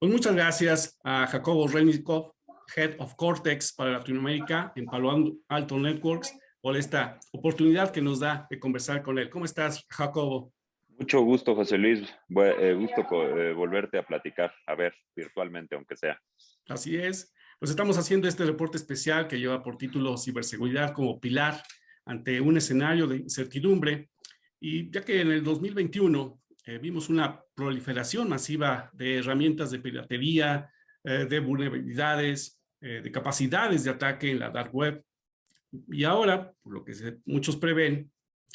Pues muchas gracias a Jacobo Rennikov, Head of Cortex para Latinoamérica en Palo Alto Networks, por esta oportunidad que nos da de conversar con él. ¿Cómo estás, Jacobo? Mucho gusto, José Luis. Gusto volverte a platicar, a ver, virtualmente, aunque sea. Así es. Pues estamos haciendo este reporte especial que lleva por título Ciberseguridad como pilar ante un escenario de incertidumbre. Y ya que en el 2021 vimos una proliferación masiva de herramientas de piratería, de vulnerabilidades, de capacidades de ataque en la dark web. Y ahora, por lo que muchos prevén,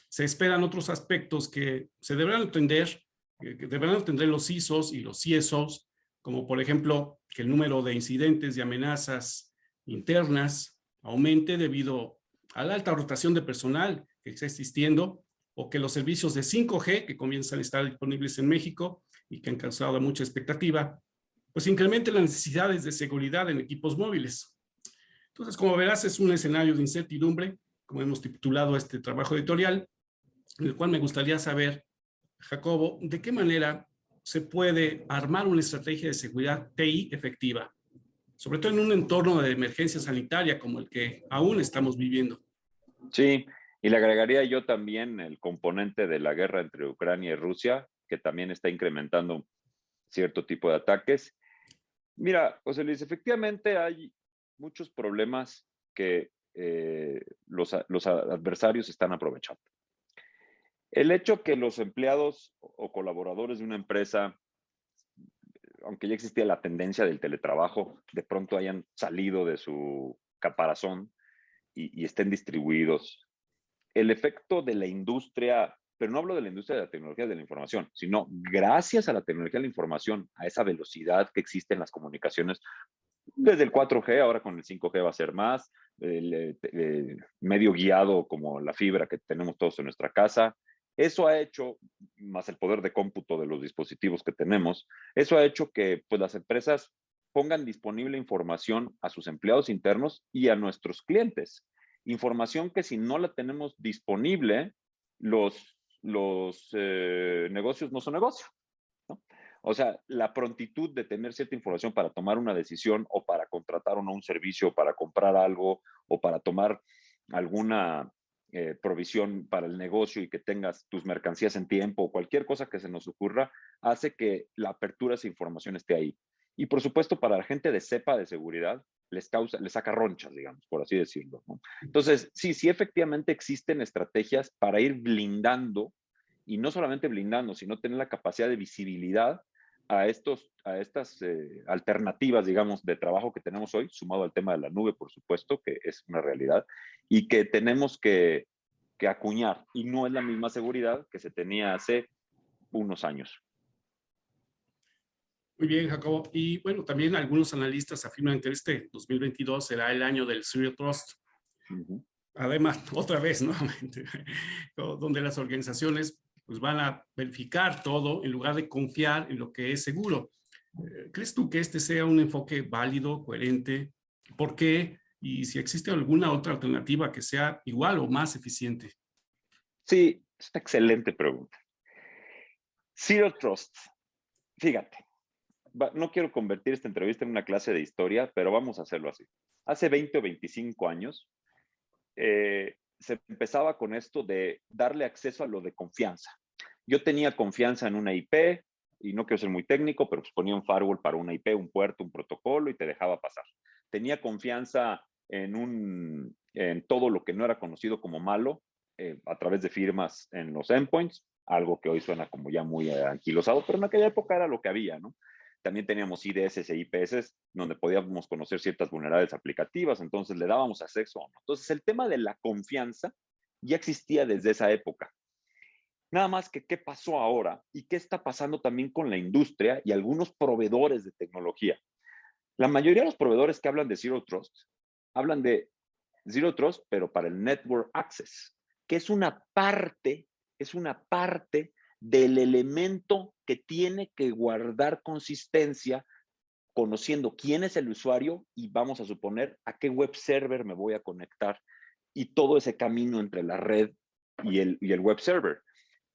se esperan otros aspectos que se deberán entender, que deberán entender los CISOs y los CSOs, como por ejemplo que el número de incidentes y amenazas internas aumente debido a la alta rotación de personal que está existiendo, o que los servicios de 5G que comienzan a estar disponibles en México y que han causado mucha expectativa, pues incrementen las necesidades de seguridad en equipos móviles. Entonces, como verás, es un escenario de incertidumbre, como hemos titulado este trabajo editorial, en el cual me gustaría saber, Jacobo, de qué manera se puede armar una estrategia de seguridad TI efectiva, sobre todo en un entorno de emergencia sanitaria como el que aún estamos viviendo. Sí, y le agregaría yo también el componente de la guerra entre Ucrania y Rusia, que también está incrementando cierto tipo de ataques. Mira, José Luis, efectivamente hay muchos problemas que los adversarios están aprovechando. El hecho que los empleados o colaboradores de una empresa, aunque ya existía la tendencia del teletrabajo, de pronto hayan salido de su caparazón y estén distribuidos. El efecto de la industria, pero no hablo de la industria de la tecnología de la información, sino gracias a la tecnología de la información, a esa velocidad que existe en las comunicaciones, desde el 4G, ahora con el 5G va a ser más, el medio guiado como la fibra que tenemos todos en nuestra casa. Eso ha hecho, más el poder de cómputo de los dispositivos que tenemos, eso ha hecho que pues, las empresas pongan disponible información a sus empleados internos y a nuestros clientes. Información que si no la tenemos disponible, los negocios no son negocios, ¿no? O sea, la prontitud de tener cierta información para tomar una decisión o para contratar o no un servicio, o para comprar algo o para tomar alguna provisión para el negocio y que tengas tus mercancías en tiempo o cualquier cosa que se nos ocurra, hace que la apertura de esa información esté ahí. Y por supuesto, para la gente de cepa de seguridad, les saca ronchas, digamos, por así decirlo, ¿no? Entonces, sí, efectivamente existen estrategias para ir blindando, y no solamente blindando, sino tener la capacidad de visibilidad a estas alternativas, digamos, de trabajo que tenemos hoy, sumado al tema de la nube, por supuesto, que es una realidad, y que tenemos que acuñar. Y no es la misma seguridad que se tenía hace unos años. Muy bien, Jacobo. Y bueno, también algunos analistas afirman que este 2022 será el año del Zero Trust. Además, otra vez, nuevamente, donde las organizaciones pues, van a verificar todo en lugar de confiar en lo que es seguro. ¿Crees tú que este sea un enfoque válido, coherente? ¿Por qué? Y si existe alguna otra alternativa que sea igual o más eficiente. Sí, es una excelente pregunta. Zero Trust. Fíjate, no quiero convertir esta entrevista en una clase de historia, pero vamos a hacerlo así. Hace 20 o 25 años, se empezaba con esto de darle acceso a lo de confianza. Yo tenía confianza en una IP, y no quiero ser muy técnico, pero pues ponía un firewall para una IP, un puerto, un protocolo, y te dejaba pasar. Tenía confianza en todo lo que no era conocido como malo, a través de firmas en los endpoints, algo que hoy suena como ya muy anquilosado, pero en aquella época era lo que había, ¿no? También teníamos IDS e IPS donde podíamos conocer ciertas vulnerabilidades aplicativas, entonces le dábamos acceso o no. Entonces el tema de la confianza ya existía desde esa época. Nada más que qué pasó ahora y qué está pasando también con la industria y algunos proveedores de tecnología. La mayoría de los proveedores que hablan de Zero Trust, hablan de Zero Trust, pero para el Network Access, que es una parte del elemento que tiene que guardar consistencia conociendo quién es el usuario y vamos a suponer a qué web server me voy a conectar y todo ese camino entre la red y el web server.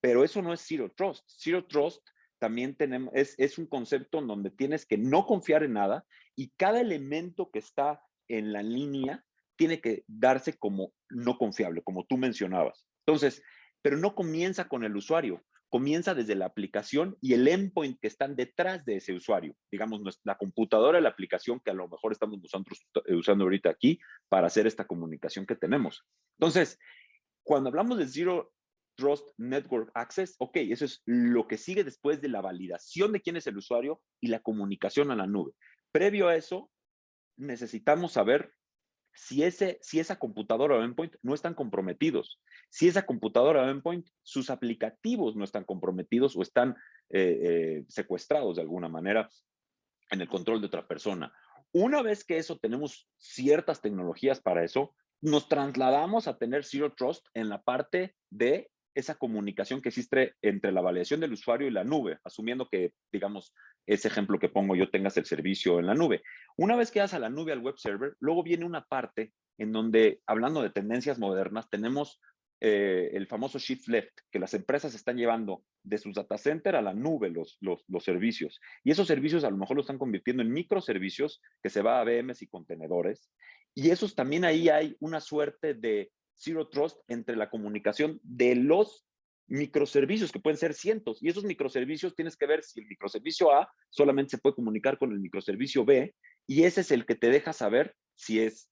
Pero eso no es Zero Trust. Zero Trust también tenemos, es un concepto en donde tienes que no confiar en nada y cada elemento que está en la línea tiene que darse como no confiable, como tú mencionabas. Entonces, pero no comienza con el usuario, comienza desde la aplicación y el endpoint que están detrás de ese usuario. Digamos, la computadora, la aplicación que a lo mejor estamos nosotros usando ahorita aquí para hacer esta comunicación que tenemos. Entonces, cuando hablamos de Zero Trust Network Access, ok, eso es lo que sigue después de la validación de quién es el usuario y la comunicación a la nube. Previo a eso, necesitamos saber si esa computadora o endpoint no están comprometidos, si esa computadora o endpoint, sus aplicativos no están comprometidos o están secuestrados de alguna manera en el control de otra persona. Una vez que eso tenemos ciertas tecnologías para eso, nos trasladamos a tener Zero Trust en la parte de esa comunicación que existe entre la validación del usuario y la nube, asumiendo que, digamos, ese ejemplo que pongo yo tengas el servicio en la nube. Una vez que vas a la nube al web server, luego viene una parte en donde, hablando de tendencias modernas, tenemos el famoso shift left, que las empresas están llevando de sus data center a la nube los servicios. Y esos servicios a lo mejor lo están convirtiendo en microservicios que se va a VMs y contenedores. Y esos también ahí hay una suerte de zero trust entre la comunicación de los microservicios, que pueden ser cientos. Y esos microservicios tienes que ver si el microservicio A solamente se puede comunicar con el microservicio B, y ese es el que te deja saber si es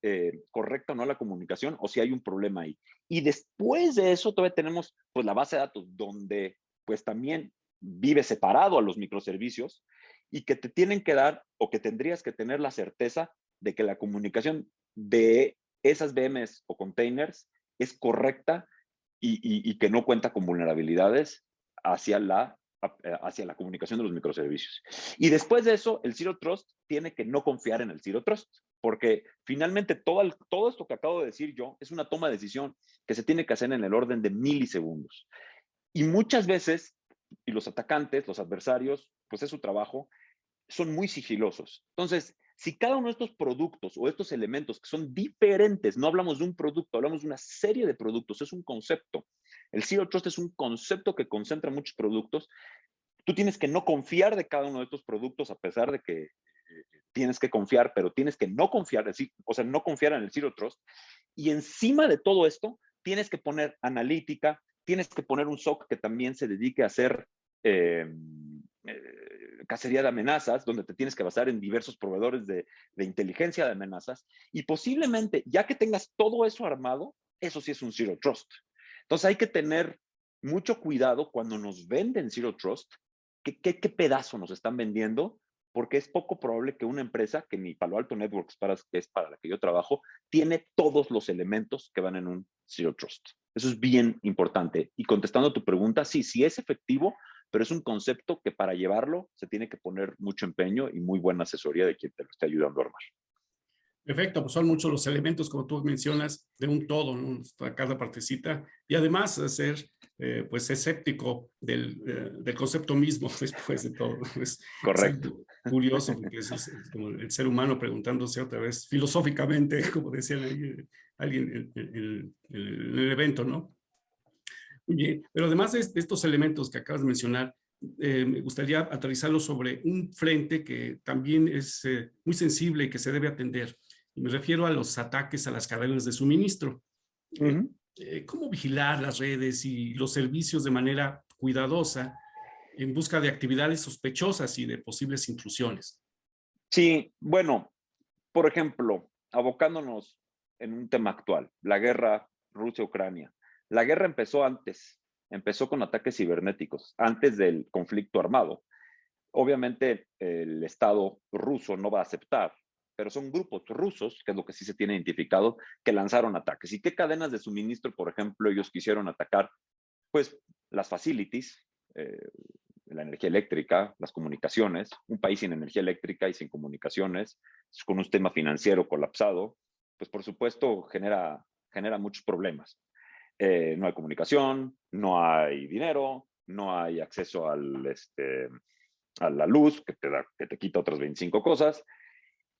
correcta o no la comunicación o si hay un problema ahí. Y después de eso todavía tenemos pues la base de datos donde pues también vive separado a los microservicios y que te tienen que dar o que tendrías que tener la certeza de que la comunicación de esas VMs o containers es correcta y que no cuenta con vulnerabilidades hacia la comunicación de los microservicios. Y después de eso, el Zero Trust tiene que no confiar en el Zero Trust, porque finalmente todo esto que acabo de decir yo es una toma de decisión que se tiene que hacer en el orden de milisegundos. Y muchas veces, y los atacantes, los adversarios, pues es su trabajo, son muy sigilosos. Entonces, si cada uno de estos productos o estos elementos que son diferentes, no hablamos de un producto, hablamos de una serie de productos, es un concepto. El Zero Trust es un concepto que concentra muchos productos. Tú tienes que no confiar de cada uno de estos productos a pesar de que tienes que confiar, pero tienes que no confiar, decir, o sea, no confiar en el Zero Trust. Y encima de todo esto, tienes que poner analítica, tienes que poner un SOC que también se dedique a hacer cacería de amenazas, donde te tienes que basar en diversos proveedores de inteligencia de amenazas, y posiblemente, ya que tengas todo eso armado, eso sí es un Zero Trust. Entonces hay que tener mucho cuidado cuando nos venden Zero Trust, qué pedazo nos están vendiendo, porque es poco probable que una empresa, que ni Palo Alto Networks es para la que yo trabajo, tiene todos los elementos que van en un Zero Trust. Eso es bien importante. Y contestando a tu pregunta, sí es efectivo, pero es un concepto que para llevarlo se tiene que poner mucho empeño y muy buena asesoría de quien te lo esté ayudando a armar. Perfecto, pues son muchos los elementos, como tú mencionas, de un todo, ¿no? Cada partecita, y además ser pues escéptico del concepto mismo después de todo. Es Correcto. algo curioso porque es como el ser humano preguntándose otra vez filosóficamente, como decían ahí, alguien en el evento, ¿no? Muy bien, pero además de estos elementos que acabas de mencionar, me gustaría aterrizarlo sobre un frente que también es muy sensible y que se debe atender. Y me refiero a los ataques a las cadenas de suministro. ¿Cómo vigilar las redes y los servicios de manera cuidadosa en busca de actividades sospechosas y de posibles intrusiones? Sí, bueno, por ejemplo, abocándonos en un tema actual, la guerra Rusia-Ucrania. La guerra empezó antes, empezó con ataques cibernéticos, antes del conflicto armado. Obviamente el Estado ruso no va a aceptar, pero son grupos rusos, que es lo que sí se tiene identificado, que lanzaron ataques. ¿Y qué cadenas de suministro, por ejemplo, ellos quisieron atacar? Pues las facilities, la energía eléctrica, las comunicaciones. Un país sin energía eléctrica y sin comunicaciones, con un sistema financiero colapsado, pues por supuesto genera muchos problemas. No hay comunicación, no hay dinero, no hay acceso a la luz, que te quita otras 25 cosas.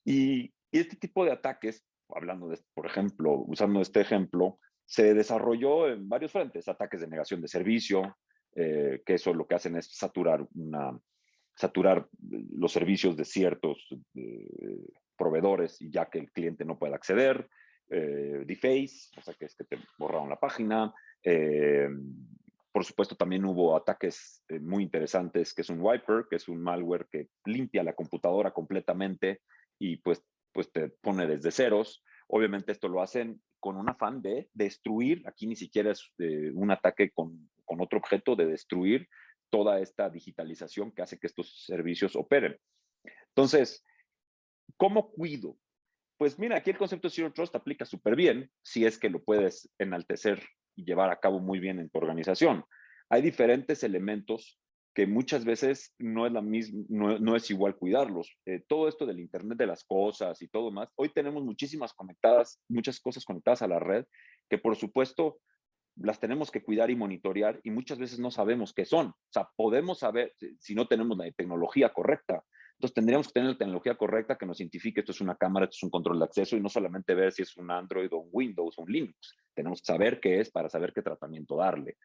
Y este tipo de ataques, hablando de, por ejemplo, usando este ejemplo, se desarrolló en varios frentes: ataques de negación de servicio, que eso lo que hacen es saturar los servicios de ciertos proveedores y ya que el cliente no puede acceder, deface, o sea que es que te borraron la página. Por supuesto, también hubo ataques muy interesantes, que es un wiper, que es un malware que limpia la computadora completamente y pues te pone desde ceros. Obviamente esto lo hacen con un afán de destruir, aquí ni siquiera es un ataque con otro objeto, de destruir toda esta digitalización que hace que estos servicios operen. Entonces, ¿cómo cuido? Pues mira, aquí el concepto de Zero Trust aplica súper bien si es que lo puedes enaltecer y llevar a cabo muy bien en tu organización. Hay diferentes elementos que muchas veces no es, no es igual cuidarlos. Todo esto del Internet de las cosas y todo más, hoy tenemos muchas cosas conectadas a la red que por supuesto las tenemos que cuidar y monitorear y muchas veces no sabemos qué son. O sea, podemos saber si no tenemos la tecnología correcta. Entonces tendríamos que tener la tecnología correcta que nos identifique esto es una cámara, esto es un control de acceso y no solamente ver si es un Android o un Windows o un Linux. Tenemos que saber qué es para saber qué tratamiento darle.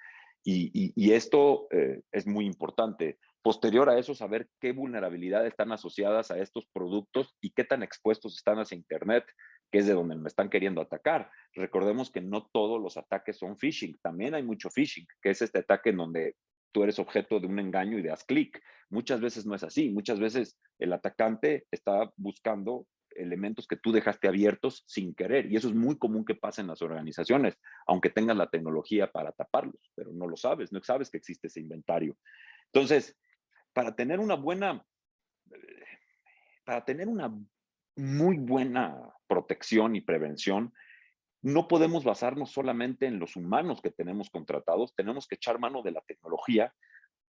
Y esto es muy importante. Posterior a eso, saber qué vulnerabilidades están asociadas a estos productos y qué tan expuestos están hacia Internet, que es de donde me están queriendo atacar. Recordemos que no todos los ataques son phishing, también hay mucho phishing, que es este ataque en donde tú eres objeto de un engaño y le das clic. Muchas veces no es así, muchas veces el atacante está buscando elementos que tú dejaste abiertos sin querer, y eso es muy común que pase en las organizaciones, aunque tengas la tecnología para taparlos, pero no lo sabes, no sabes que existe ese inventario. Entonces, para tener una buena, para tener una muy buena protección y prevención, no podemos basarnos solamente en los humanos que tenemos contratados, tenemos que echar mano de la tecnología,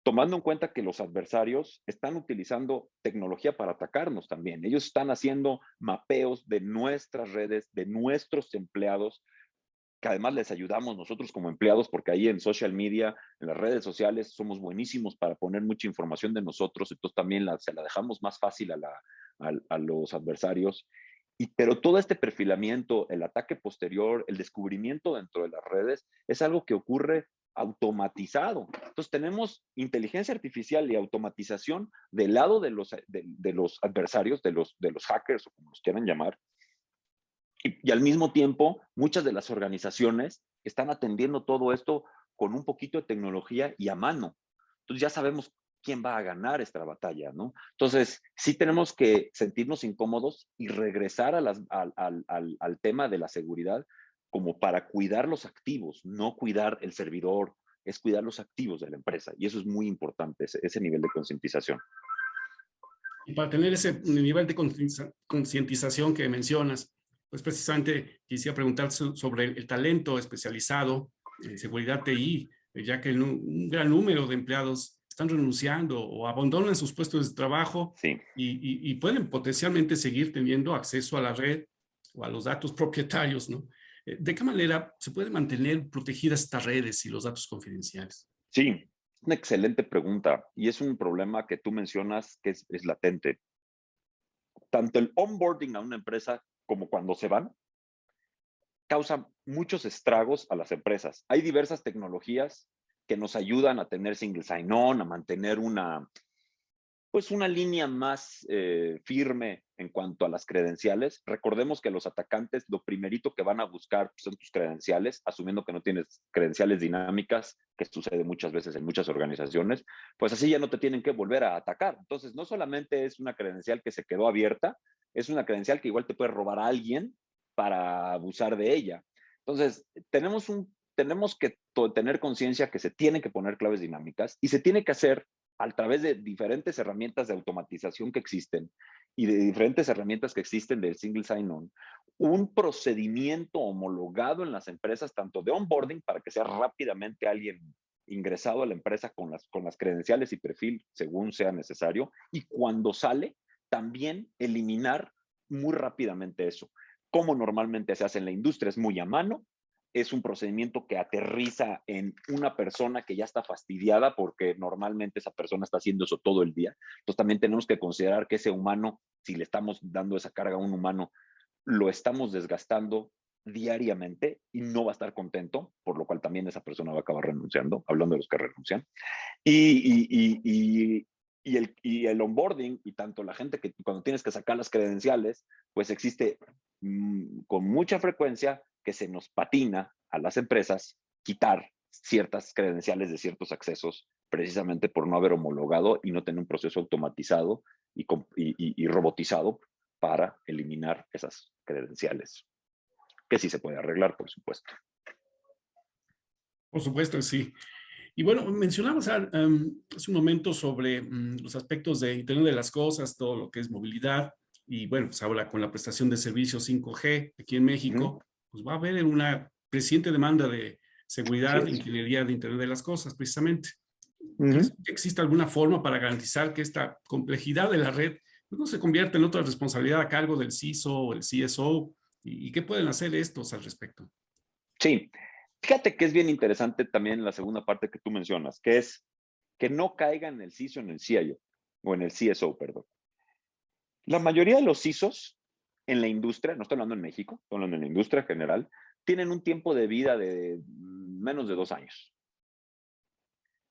tomando en cuenta que los adversarios están utilizando tecnología para atacarnos también. Ellos están haciendo mapeos de nuestras redes, de nuestros empleados, que además les ayudamos nosotros como empleados, porque ahí en social media, en las redes sociales, somos buenísimos para poner mucha información de nosotros, entonces también se la dejamos más fácil a los adversarios. Pero todo este perfilamiento, el ataque posterior, el descubrimiento dentro de las redes, es algo que ocurre automatizado. Entonces tenemos inteligencia artificial y automatización del lado de los adversarios, de los hackers o como los quieran llamar, y al mismo tiempo, muchas de las organizaciones están atendiendo todo esto con un poquito de tecnología y a mano. Entonces ya sabemos quién va a ganar esta batalla, ¿no? Entonces, sí tenemos que sentirnos incómodos y regresar al tema de la seguridad como para cuidar los activos, no cuidar el servidor, es cuidar los activos de la empresa. Y eso es muy importante, ese nivel de concientización. Y para tener ese nivel de concientización que mencionas, pues precisamente quisiera preguntar sobre el talento especializado en seguridad TI, ya que un gran número de empleados están renunciando o abandonan sus puestos de trabajo Sí. y pueden potencialmente seguir teniendo acceso a la red o a los datos propietarios, ¿no? ¿De qué manera se pueden mantener protegidas estas redes y los datos confidenciales? Sí, una excelente pregunta y es un problema que tú mencionas que es latente. Tanto el onboarding a una empresa como cuando se van, causa muchos estragos a las empresas. Hay diversas tecnologías que nos ayudan a tener single sign-on, a mantener pues una línea más firme en cuanto a las credenciales. Recordemos que los atacantes lo primerito que van a buscar son tus credenciales, asumiendo que no tienes credenciales dinámicas, que sucede muchas veces en muchas organizaciones, pues así ya no te tienen que volver a atacar. Entonces, no solamente es una credencial que se quedó abierta, es una credencial que igual te puede robar a alguien para abusar de ella. Entonces, tenemos que tener conciencia que se tienen que poner claves dinámicas y se tiene que hacer a través de diferentes herramientas de automatización que existen y de diferentes herramientas que existen del single sign-on, un procedimiento homologado en las empresas, tanto de onboarding para que sea rápidamente alguien ingresado a la empresa con las credenciales y perfil según sea necesario, y cuando sale, también eliminar muy rápidamente eso. Como normalmente se hace en la industria, es muy a mano, es un procedimiento que aterriza en una persona que ya está fastidiada porque normalmente esa persona está haciendo eso todo el día. Entonces también tenemos que considerar que ese humano, si le estamos dando esa carga a un humano, lo estamos desgastando diariamente y no va a estar contento, por lo cual también esa persona va a acabar renunciando, hablando de los que renuncian. Y, y, y, y el onboarding y tanto la gente que cuando tienes que sacar las credenciales, pues existe con mucha frecuencia que se nos patina a las empresas quitar ciertas credenciales de ciertos accesos precisamente por no haber homologado y no tener un proceso automatizado y robotizado para eliminar esas credenciales, que sí se puede arreglar, por supuesto. Por supuesto, sí. Y bueno, mencionamos hace un momento sobre los aspectos de Internet de las Cosas, todo lo que es movilidad, y bueno, pues ahora con la prestación de servicios 5G aquí en Uh -huh. México, pues va a haber una creciente demanda de Así seguridad, es. ingeniería de Internet de las Cosas, precisamente. Uh ¿Crees -huh. que existe alguna forma para garantizar que esta complejidad de la red pues, no se convierta en otra responsabilidad a cargo del CISO o el CSO? ¿Y qué pueden hacer estos al respecto? Sí, fíjate que es bien interesante también la segunda parte que tú mencionas, que es que no caiga en el CISO, en el CIO, o en el CSO, perdón. La mayoría de los CISOs en la industria, no estoy hablando en México, estoy hablando en la industria general, tienen un tiempo de vida de menos de 2 años.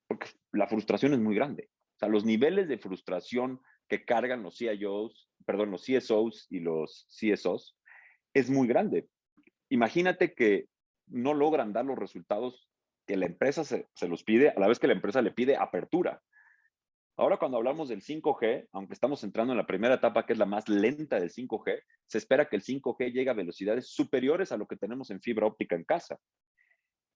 Porque la frustración es muy grande. O sea, los niveles de frustración que cargan los CIOs, perdón, los CSOs y los CSOs es muy grande. Imagínate que no logran dar los resultados que la empresa se los pide, a la vez que la empresa le pide apertura. Ahora cuando hablamos del 5G, aunque estamos entrando en la primera etapa que es la más lenta del 5G, se espera que el 5G llegue a velocidades superiores a lo que tenemos en fibra óptica en casa.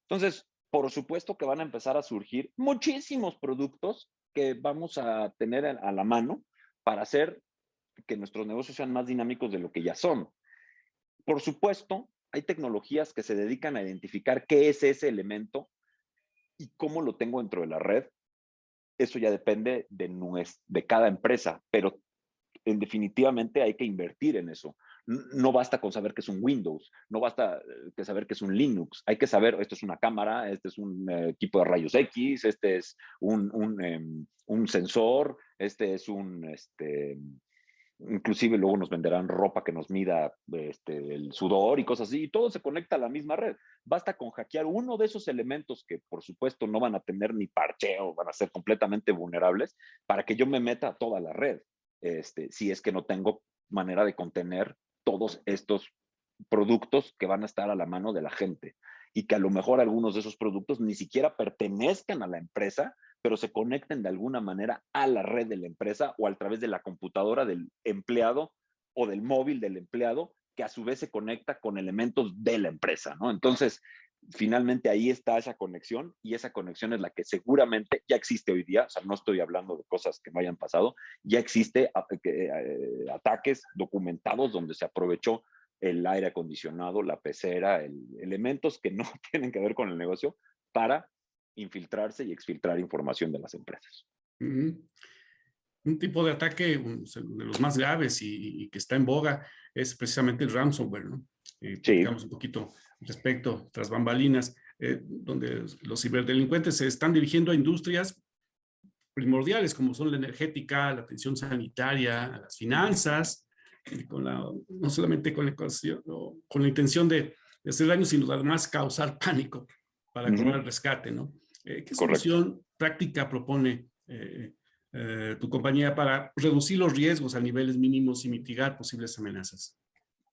Entonces, por supuesto que van a empezar a surgir muchísimos productos que vamos a tener a la mano para hacer que nuestros negocios sean más dinámicos de lo que ya son. Por supuesto, hay tecnologías que se dedican a identificar qué es ese elemento y cómo lo tengo dentro de la red. Eso ya depende de cada empresa, pero definitivamente hay que invertir en eso. No basta con saber que es un Windows, no basta que saber que es un Linux. Hay que saber, esto es una cámara, este es un equipo de rayos X, este es un sensor, este es inclusive luego nos venderán ropa que nos mida el sudor y cosas así, y todo se conecta a la misma red. Basta con hackear uno de esos elementos que por supuesto no van a tener ni parcheo, van a ser completamente vulnerables, para que yo me meta a toda la red, si es que no tengo manera de contener todos estos productos que van a estar a la mano de la gente y que a lo mejor algunos de esos productos ni siquiera pertenezcan a la empresa, pero se conecten de alguna manera a la red de la empresa o a través de la computadora del empleado o del móvil del empleado, que a su vez se conecta con elementos de la empresa, ¿no? Entonces, finalmente ahí está esa conexión y esa conexión es la que seguramente ya existe hoy día, o sea, no estoy hablando de cosas que no hayan pasado, ya existe ataques documentados donde se aprovechó el aire acondicionado, la pecera, elementos que no tienen que ver con el negocio para infiltrarse y exfiltrar información de las empresas. Un tipo de ataque de los más graves y que está en boga es precisamente el ransomware, ¿no? Sí. Platicamos un poquito al respecto, tras bambalinas, donde los ciberdelincuentes se están dirigiendo a industrias primordiales como son la energética, la atención sanitaria, las finanzas, no solamente con la intención de hacer daño, sino además causar pánico para cobrar rescate, ¿no? ¿Qué Correcto. solución práctica propone tu compañía para reducir los riesgos a niveles mínimos y mitigar posibles amenazas?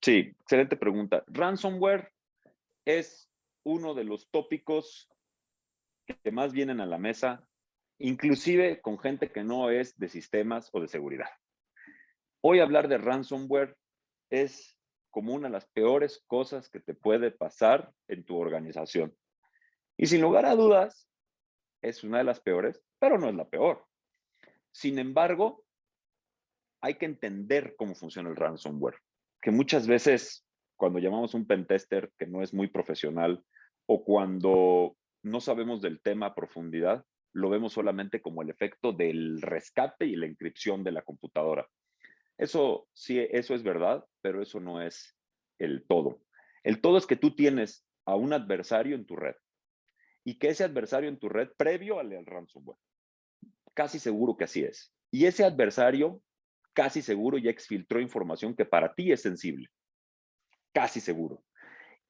Sí, excelente pregunta. Ransomware es uno de los tópicos que más vienen a la mesa, inclusive con gente que no es de sistemas o de seguridad. Hoy hablar de ransomware es como una de las peores cosas que te puede pasar en tu organización. Y sin lugar a dudas, es una de las peores, pero no es la peor. Sin embargo, hay que entender cómo funciona el ransomware, que muchas veces cuando llamamos un pentester que no es muy profesional o cuando no sabemos del tema a profundidad, lo vemos solamente como el efecto del rescate y la encripción de la computadora. Eso sí, eso es verdad, pero eso no es el todo. El todo es que tú tienes a un adversario en tu red y que ese adversario en tu red previo al ransomware. Casi seguro que así es. Y ese adversario casi seguro ya exfiltró información que para ti es sensible. Casi seguro.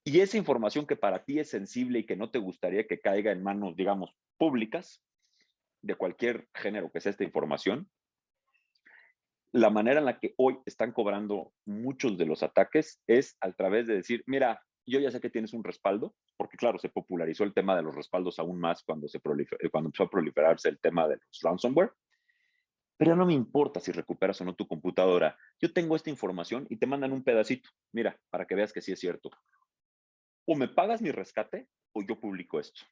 Y esa información que para ti es sensible y que no te gustaría que caiga en manos, digamos, públicas, de cualquier género que sea esta información, la manera en la que hoy están cobrando muchos de los ataques es a través de decir, mira, yo ya sé que tienes un respaldo, porque claro, se popularizó el tema de los respaldos aún más cuando, cuando empezó a proliferarse el tema de los ransomware, pero ya no me importa si recuperas o no tu computadora. Yo tengo esta información y te mandan un pedacito, mira, para que veas que sí es cierto. O me pagas mi rescate o yo publico esto.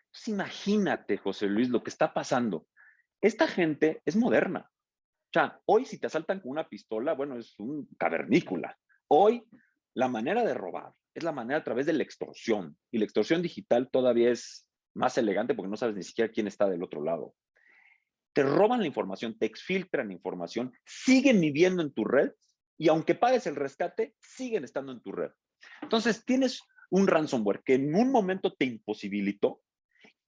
Entonces, imagínate, José Luis, lo que está pasando. Esta gente es moderna. O sea, hoy si te asaltan con una pistola, bueno, es un cavernícola. Hoy la manera de robar es la manera a través de la extorsión. Y la extorsión digital todavía es más elegante porque no sabes ni siquiera quién está del otro lado. Te roban la información, te exfiltran la información, siguen viviendo en tu red y aunque pagues el rescate, siguen estando en tu red. Entonces tienes un ransomware que en un momento te imposibilitó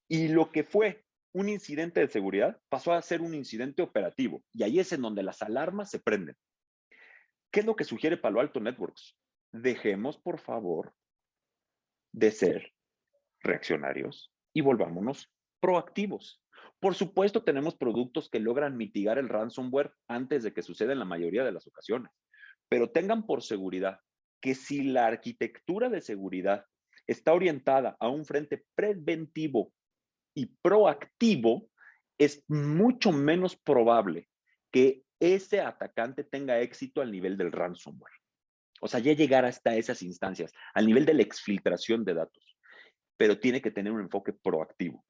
y lo que fue un incidente de seguridad pasó a ser un incidente operativo. Y ahí es en donde las alarmas se prenden. ¿Qué es lo que sugiere Palo Alto Networks? Dejemos, por favor, de ser reaccionarios y volvámonos proactivos. Por supuesto, tenemos productos que logran mitigar el ransomware antes de que suceda en la mayoría de las ocasiones, pero tengan por seguridad que si la arquitectura de seguridad está orientada a un frente preventivo y proactivo, es mucho menos probable que ese atacante tenga éxito al nivel del ransomware. O sea, ya llegar hasta esas instancias, al nivel de la exfiltración de datos, pero tiene que tener un enfoque proactivo.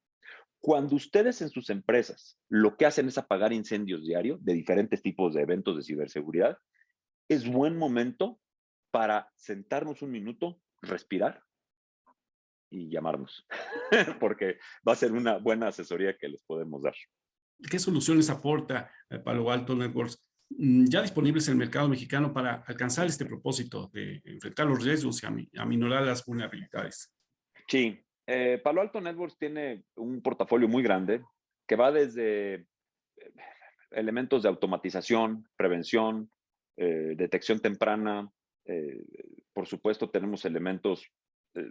Cuando ustedes en sus empresas lo que hacen es apagar incendios diario de diferentes tipos de eventos de ciberseguridad, es buen momento para sentarnos un minuto, respirar y llamarnos, porque va a ser una buena asesoría que les podemos dar. ¿Qué soluciones aporta Palo Alto Networks ya disponibles en el mercado mexicano para alcanzar este propósito de enfrentar los riesgos y aminorar las vulnerabilidades? Sí, Palo Alto Networks tiene un portafolio muy grande que va desde elementos de automatización, prevención, detección temprana. eh, por supuesto, tenemos elementos, eh,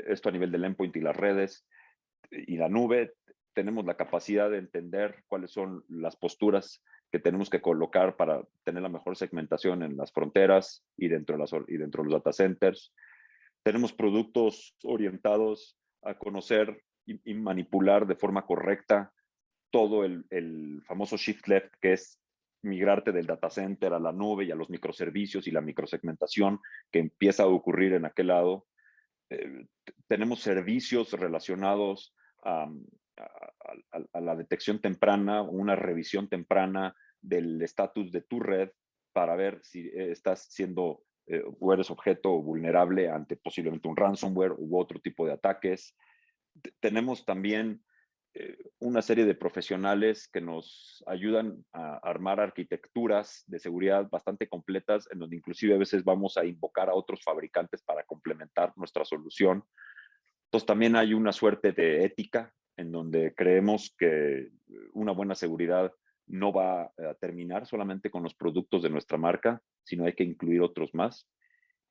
esto a nivel del endpoint y las redes y la nube. Tenemos la capacidad de entender cuáles son las posturas que tenemos que colocar para tener la mejor segmentación en las fronteras y y dentro de los data centers. Tenemos productos orientados a conocer y manipular de forma correcta todo el famoso shift left, que es migrarte del data center a la nube y a los microservicios y la microsegmentación que empieza a ocurrir en aquel lado. Tenemos servicios relacionados a la detección temprana, una revisión temprana del estatus de tu red para ver si estás siendo o eres objeto vulnerable ante posiblemente un ransomware u otro tipo de ataques. Tenemos también una serie de profesionales que nos ayudan a armar arquitecturas de seguridad bastante completas, en donde inclusive a veces vamos a invocar a otros fabricantes para complementar nuestra solución. Entonces también hay una suerte de ética en donde creemos que una buena seguridad no va a terminar solamente con los productos de nuestra marca, sino hay que incluir otros más.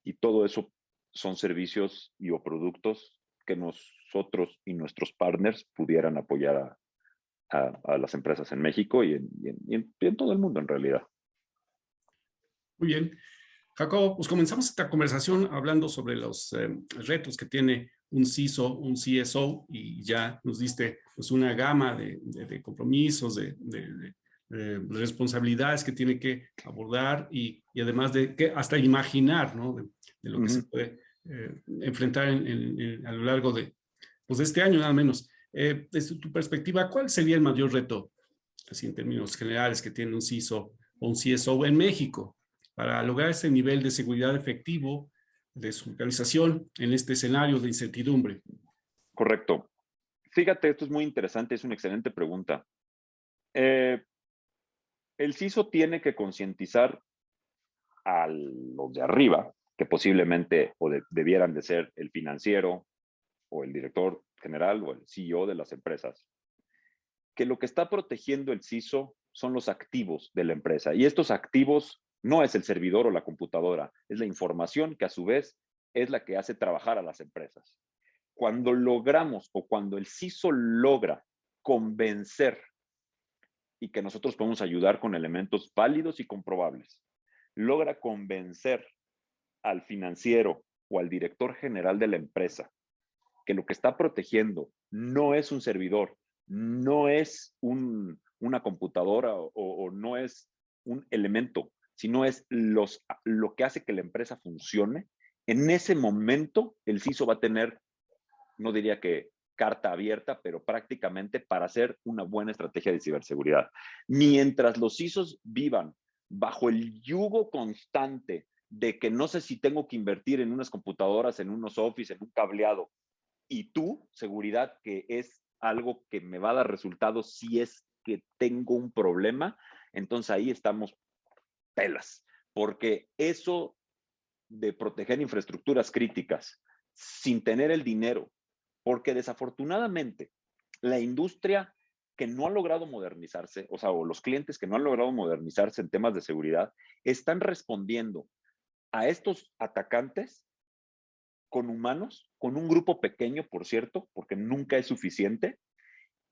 Y todo eso son servicios y o productos que nosotros y nuestros partners pudieran apoyar a las empresas en México y en todo el mundo en realidad. Muy bien. Jacobo, pues comenzamos esta conversación hablando sobre los retos que tiene un CISO, un CSO, y ya nos diste pues, una gama de compromisos, de responsabilidades que tiene que abordar y además de que hasta imaginar, ¿no? De lo que se puede enfrentar a lo largo pues, de este año, nada menos. Desde tu perspectiva, ¿cuál sería el mayor reto, así en términos generales, que tiene un CISO o un CSO en México para lograr ese nivel de seguridad efectivo de su organización en este escenario de incertidumbre? Correcto. Fíjate, esto es muy interesante, es una excelente pregunta. El CISO tiene que concientizar a los de arriba, que posiblemente debieran de ser el financiero o el director general o el CEO de las empresas, que lo que está protegiendo el CISO son los activos de la empresa. Y estos activos no es el servidor o la computadora, es la información que a su vez es la que hace trabajar a las empresas. Cuando logramos o cuando el CISO logra convencer y que nosotros podemos ayudar con elementos válidos y comprobables, logra convencer al financiero o al director general de la empresa que lo que está protegiendo no es un servidor, no es una computadora o no es un elemento, sino es lo que hace que la empresa funcione, en ese momento el CISO va a tener, no diría que carta abierta, pero prácticamente para hacer una buena estrategia de ciberseguridad. Mientras los CISOs vivan bajo el yugo constante de que no sé si tengo que invertir en unas computadoras, en unos Office, en un cableado, y tú, seguridad, que es algo que me va a dar resultados si es que tengo un problema, entonces ahí estamos pelas, porque eso de proteger infraestructuras críticas sin tener el dinero, porque desafortunadamente la industria que no ha logrado modernizarse, o sea, o los clientes que no han logrado modernizarse en temas de seguridad, están respondiendo a estos atacantes con humanos, con un grupo pequeño, por cierto, porque nunca es suficiente,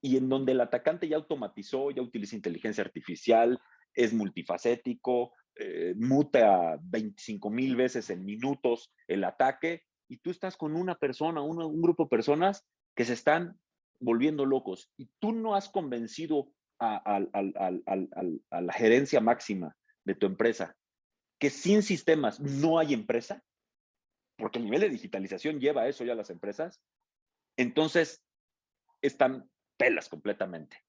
y en donde el atacante ya automatizó, ya utiliza inteligencia artificial, es multifacético, muta 25,000 veces en minutos el ataque, y tú estás con una persona, un grupo de personas que se están volviendo locos, y tú no has convencido a la gerencia máxima de tu empresa que sin sistemas no hay empresa, porque el nivel de digitalización lleva a eso ya a las empresas, entonces están pelas completamente.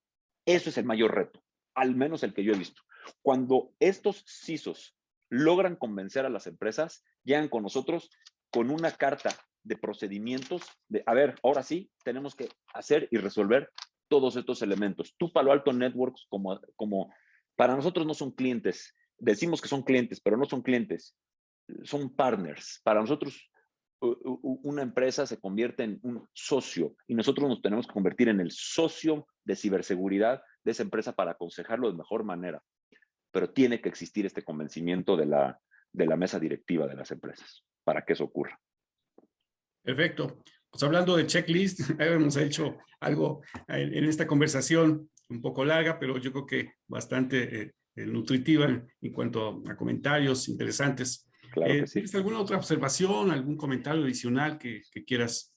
Eso es el mayor reto, al menos el que yo he visto. Cuando estos CISOs logran convencer a las empresas, llegan con nosotros con una carta de procedimientos de, a ver, ahora sí, tenemos que hacer y resolver todos estos elementos. Tú, Palo Alto Networks, como para nosotros no son clientes, decimos que son clientes, pero no son clientes, son partners. Para nosotros, una empresa se convierte en un socio y nosotros nos tenemos que convertir en el socio de ciberseguridad de esa empresa para aconsejarlo de mejor manera. Pero tiene que existir este convencimiento de la mesa directiva de las empresas para que eso ocurra. Perfecto. Pues hablando de checklist, hemos hecho algo en esta conversación un poco larga, pero yo creo que bastante nutritiva en cuanto a comentarios interesantes. Claro que sí. ¿Tienes alguna otra observación, algún comentario adicional que quieras?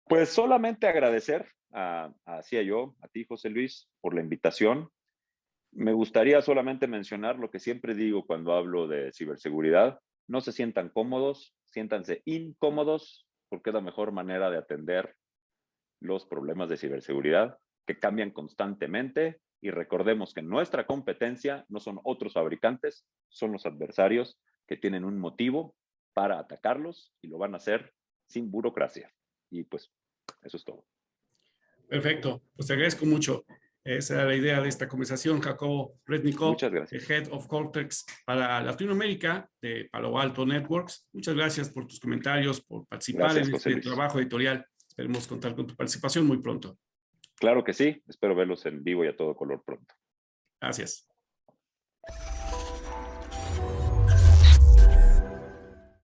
Pues solamente agradecer a ti, José Luis, por la invitación. Me gustaría solamente mencionar lo que siempre digo cuando hablo de ciberseguridad. No se sientan cómodos, siéntanse incómodos, porque es la mejor manera de atender los problemas de ciberseguridad que cambian constantemente. Y recordemos que nuestra competencia no son otros fabricantes, son los adversarios que tienen un motivo para atacarlos y lo van a hacer sin burocracia. Y pues eso es todo. Perfecto, pues te agradezco mucho. Esa era la idea de esta conversación. Jacobo Rednikov, Muchas gracias. Head of Cortex para Latinoamérica de Palo Alto Networks. Muchas gracias por tus comentarios, por participar Gracias, en José este Luis. trabajo editorial. Esperemos contar con tu participación muy pronto. Claro que sí. Espero verlos en vivo y a todo color pronto. Gracias.